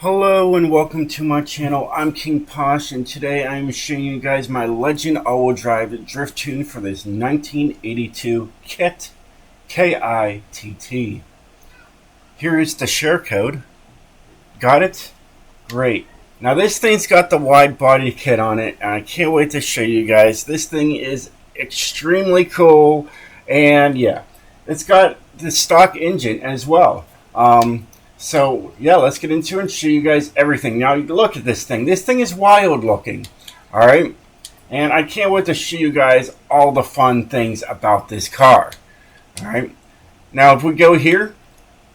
Hello and welcome to my channel. I'm King Posh, and today I'm showing you guys my Legend all-wheel drive drift tune for this 1982 KITT K-I-T-T. Here is the share code. Got it? Great. Now this thing's got the wide body kit on it, and I can't wait to show you guys. This thing is extremely cool, and yeah, it's got the stock engine as well. So yeah, let's get into it and show you guys everything. Now look at this thing. This thing is wild looking. Alright? And I can't wait to show you guys all the fun things about this car. Alright? Now if we go here,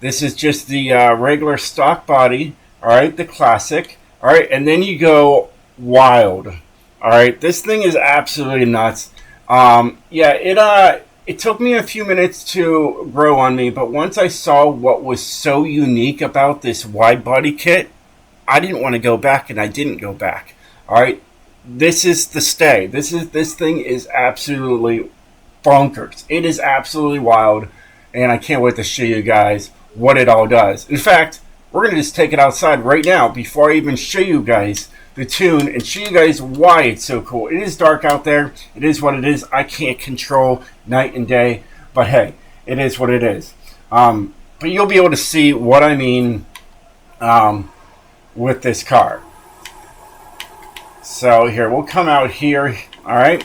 this is just the regular stock body. Alright, the classic. Alright, and then you go wild. Alright, this thing is absolutely nuts. It took me a few minutes to grow on me, but once I saw what was so unique about this wide body kit, I didn't want to go back, and I didn't go back. All right, this is the stay. This thing is absolutely bonkers. It is absolutely wild, and I can't wait to show you guys what it all does. In fact, we're gonna just take it outside right now before I even show you guys the tune and show you guys why it's so cool. It is dark out there. It is what it is. I can't control night and day, but hey, it is what it is. But you'll be able to see what I mean with this car. So here, we'll come out here. All right.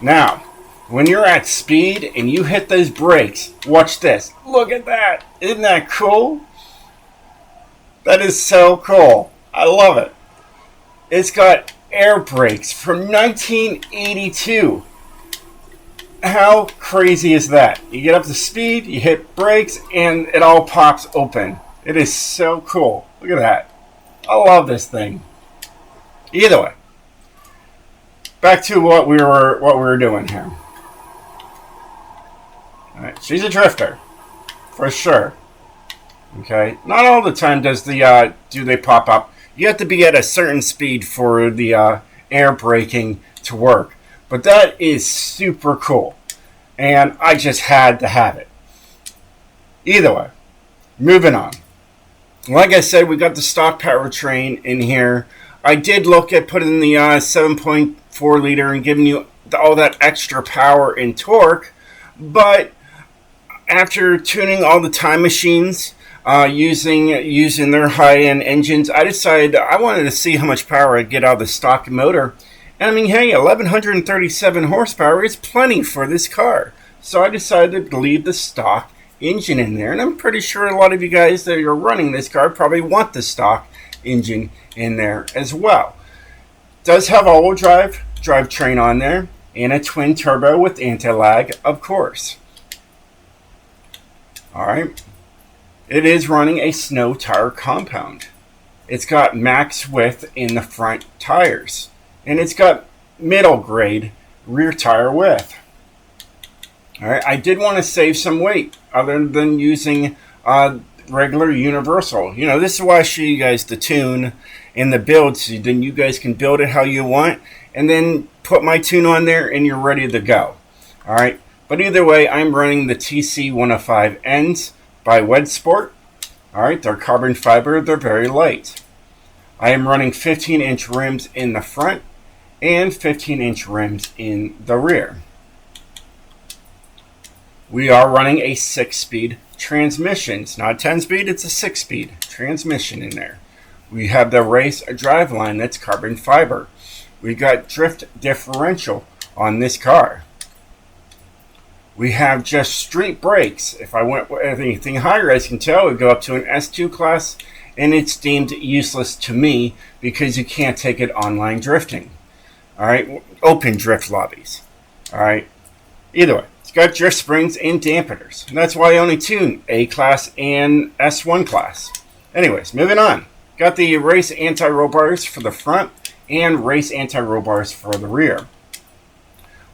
Now, when you're at speed and you hit those brakes, watch this. Look at that. Isn't that cool? That is so cool. I love it. It's got air brakes from 1982. How crazy is that? You get up to speed, you hit brakes, and it all pops open. It is so cool. Look at that. I love this thing. Either way, back to what we were doing here. All right, she's a drifter, for sure. Okay, not all the time do they pop up. You have to be at a certain speed for the air braking to work. But that is super cool. And I just had to have it. Either way, moving on. Like I said, we got the stock powertrain in here. I did look at putting the 7.4 liter and giving you all that extra power and torque. But after tuning all the time machines, using their high-end engines, I decided I wanted to see how much power I'd get out of the stock motor. And I mean, hey, 1137 horsepower is plenty for this car. So I decided to leave the stock engine in there. And I'm pretty sure a lot of you guys that are running this car probably want the stock engine in there as well. It does have all-wheel drivetrain on there, and a twin turbo with anti-lag, of course. All right. It is running a snow tire compound. It's got max width in the front tires. And it's got middle grade rear tire width. Alright, I did want to save some weight other than using regular universal. You know, this is why I show you guys the tune and the build, so then you guys can build it how you want and then put my tune on there and you're ready to go. Alright, but either way, I'm running the TC105Ns by Wed Sport. Alright, they're carbon fiber, they're very light. I am running 15-inch rims in the front and 15-inch rims in the rear. We are running a 6-speed transmission. It's not a 10-speed, it's a 6-speed transmission in there. We have the race driveline that's carbon fiber. We got drift differential on this car. We have just street brakes. If I went with anything higher, as you can tell, it would go up to an S2 class, and it's deemed useless to me because you can't take it online drifting. All right, open drift lobbies. All right, either way, it's got drift springs and dampeners, and that's why I only tune A class and S1 class. Anyways, moving on. Got the race anti-roll bars for the front and race anti-roll bars for the rear.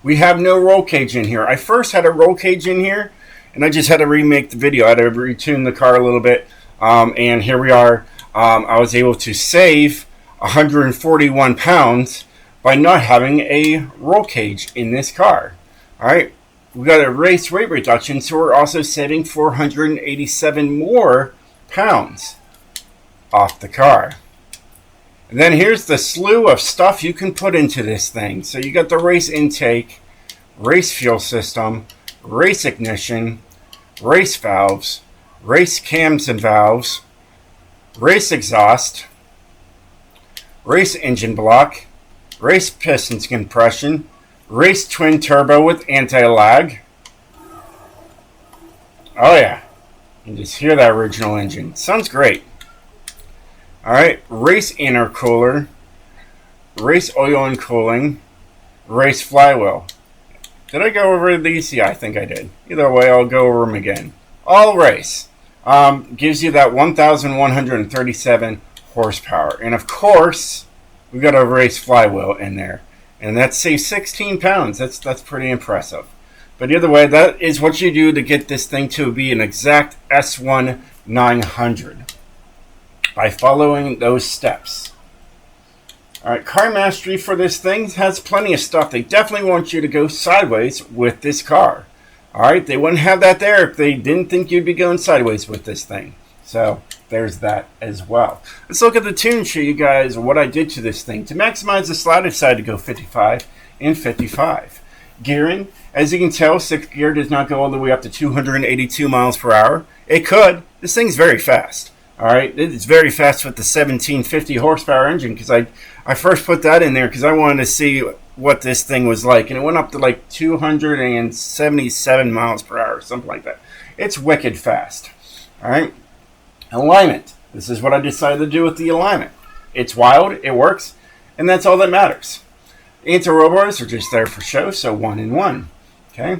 We have no roll cage in here. I first had a roll cage in here, and I just had to remake the video. I had to retune the car a little bit, and here we are. I was able to save 141 pounds by not having a roll cage in this car. All right, we got a race weight reduction, so we're also saving 487 more pounds. off the car. And then here's the slew of stuff you can put into this thing. So you got the race intake, race fuel system, race ignition, race valves, race cams and valves, race exhaust, race engine block, race pistons compression, race twin turbo with anti-lag. Oh yeah, you can just hear that original engine. Sounds great. Alright, race intercooler, race oil and cooling, race flywheel. Did I go over these? Yeah, I think I did. Either way, I'll go over them again. All race. Gives you that 1,137 horsepower. And of course, we got a race flywheel in there. And that saves 16 pounds. That's pretty impressive. But either way, that is what you do to get this thing to be an exact S1 900. By following those steps. Alright, car mastery for this thing has plenty of stuff. They definitely want you to go sideways with this car. Alright, they wouldn't have that there if they didn't think you'd be going sideways with this thing. So, there's that as well. Let's look at the tune and show you guys what I did to this thing. To maximize the slide, I decided to go 55 and 55. Gearing, as you can tell, 6th gear does not go all the way up to 282 miles per hour. It could. This thing's very fast. Alright, it's very fast with the 1750 horsepower engine because I first put that in there because I wanted to see what this thing was like. And it went up to like 277 miles per hour, something like that. It's wicked fast. Alright, alignment. This is what I decided to do with the alignment. It's wild, it works, and that's all that matters. Anti-roll bars are just there for show, so 1 and 1. Okay.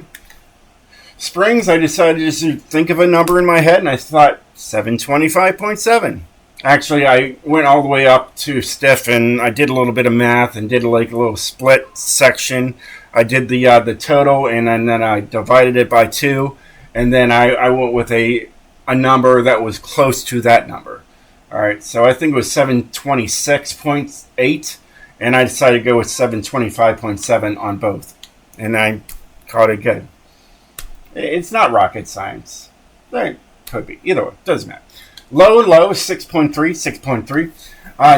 Springs, I decided just to think of a number in my head, and I thought 725.7. Actually, I went all the way up to stiff, and I did a little bit of math and did like a little split section. I did the total, and then I divided it by 2, and then I went with a number that was close to that number. All right, so I think it was 726.8, and I decided to go with 725.7 on both, and I called it good. It's not rocket science. It could be. Either way, doesn't matter. Low and low is 6.3, 6.3.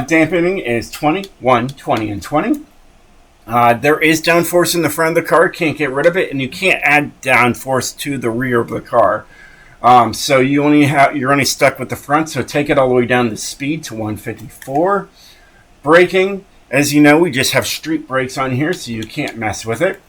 Dampening is 20, 1, 20, and 20. There is downforce in the front of the car. Can't get rid of it, and you can't add downforce to the rear of the car. So you're only stuck with the front. So take it all the way down to speed to 154. Braking, as you know, we just have street brakes on here, so you can't mess with it.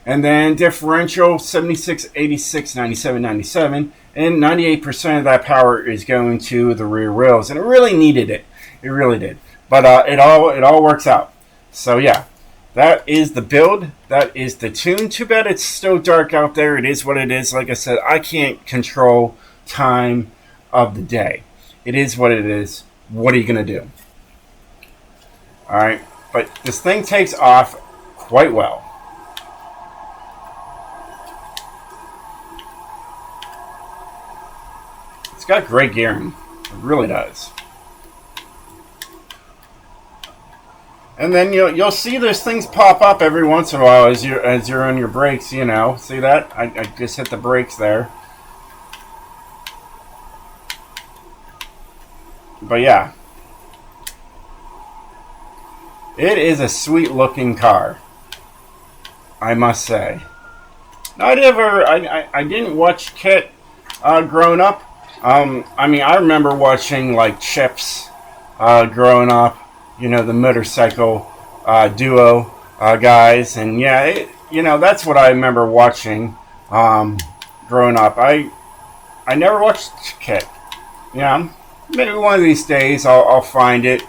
And then differential 76, 86, 97, 97, and 98% of that power is going to the rear wheels, and it really needed it. It really did. But it all works out. So yeah, that is the build. That is the tune. Too bad it's so dark out there. It is what it is. Like I said, I can't control time of the day. It is what it is. What are you gonna do? All right, but this thing takes off quite well. It's got great gearing. It really does. And then you'll see those things pop up every once in a while as you're on your brakes. You know, see that? I just hit the brakes there. But yeah, it is a sweet looking car, I must say. Now, I didn't watch KITT growing up. I remember watching like Chips growing up, the motorcycle duo guys, and yeah, that's what I remember watching growing up. I never watched KITT. Maybe one of these days I'll find it.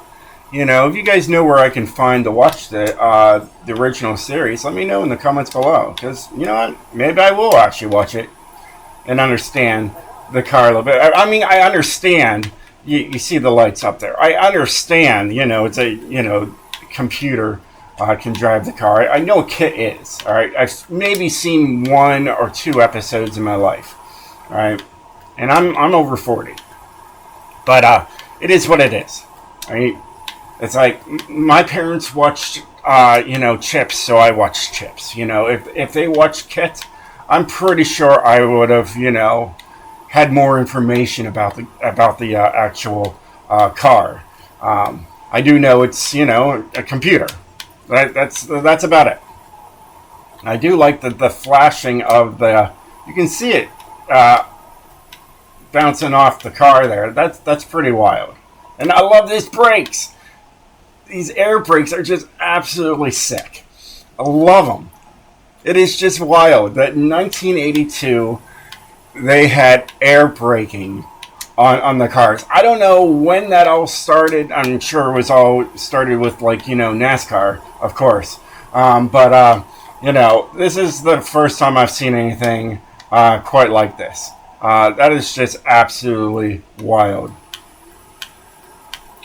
If you guys know where I can find to watch the original series, let me know in the comments below, because maybe I will actually watch it and understand the car a little bit. I understand. You see the lights up there. I understand. It's a computer can drive the car. I know what KITT is. All right, I've maybe seen 1 or 2 episodes in my life. All right, and I'm over 40. But it is what it is. All right, it's like my parents watched Chips, so I watched Chips. If they watched KITT, I'm pretty sure I would have had more information about the actual car. I do know it's, you know, a computer. That's about it. I do like the flashing of the. You can see it bouncing off the car there. That's pretty wild. And I love these brakes. These air brakes are just absolutely sick. I love them. It is just wild that in 1982 they had air braking on the cars. I don't know when that all started. I'm sure it was all started with, like, you know, NASCAR, of course. But you know, this is the first time I've seen anything quite like this. That is just absolutely wild.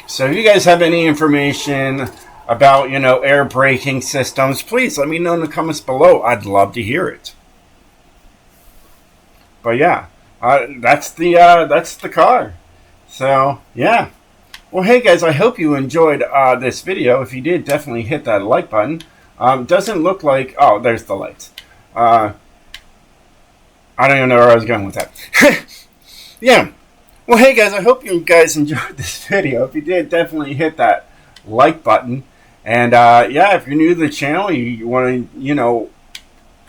So if you guys have any information about, you know, air braking systems, please let me know in the comments below. I'd love to hear it. But yeah, that's the car. So yeah. Well, hey guys, I hope you enjoyed this video. If you did, definitely hit that like button. Doesn't look like... Oh, there's the lights. I don't even know where I was going with that. Yeah. Well, hey guys, I hope you guys enjoyed this video. If you did, definitely hit that like button. And yeah, if you're new to the channel, you want to, you know,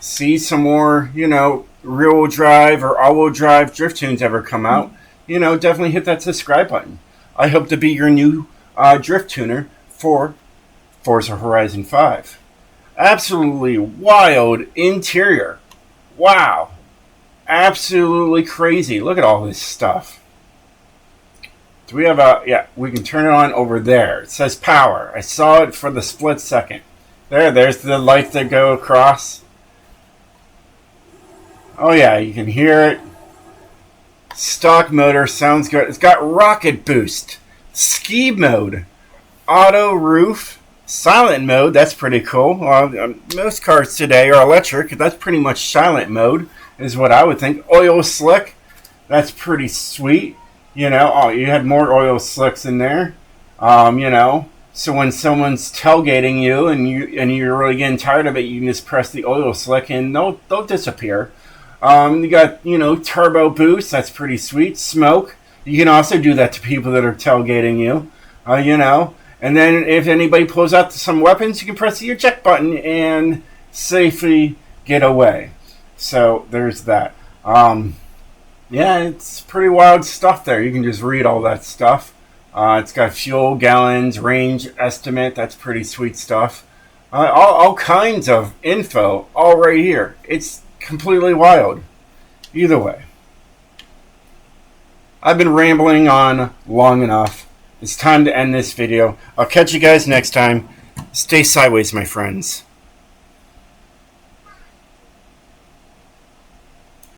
see some more, you know, rear-wheel drive or all-wheel drive drift tunes ever come out, you know, definitely hit that subscribe button. I hope to be your new drift tuner for Forza Horizon 5. Absolutely wild interior. Wow. Absolutely crazy. Look at all this stuff. Do we have a... Yeah, we can turn it on over there. It says power. I saw it for the split second. There's the lights that go across. Oh yeah, you can hear it. Stock motor sounds good. It's got rocket boost. Ski mode. Auto roof. Silent mode. That's pretty cool. Most cars today are electric. That's pretty much silent mode is what I would think. Oil slick. That's pretty sweet. You know, oh, you had more oil slicks in there. You know, so when someone's tailgating you and you're really getting tired of it, you can just press the oil slick and they'll disappear. You got, you know, turbo boost. That's pretty sweet. Smoke. You can also do that to people that are tailgating you. You know, and then if anybody pulls out some weapons, you can press the eject button and safely get away. So there's that. Yeah, it's pretty wild stuff there. You can just read all that stuff. It's got fuel gallons, range estimate. That's pretty sweet stuff. All kinds of info all right here. It's completely wild. Either way. I've been rambling on long enough. It's time to end this video. I'll catch you guys next time. Stay sideways, my friends.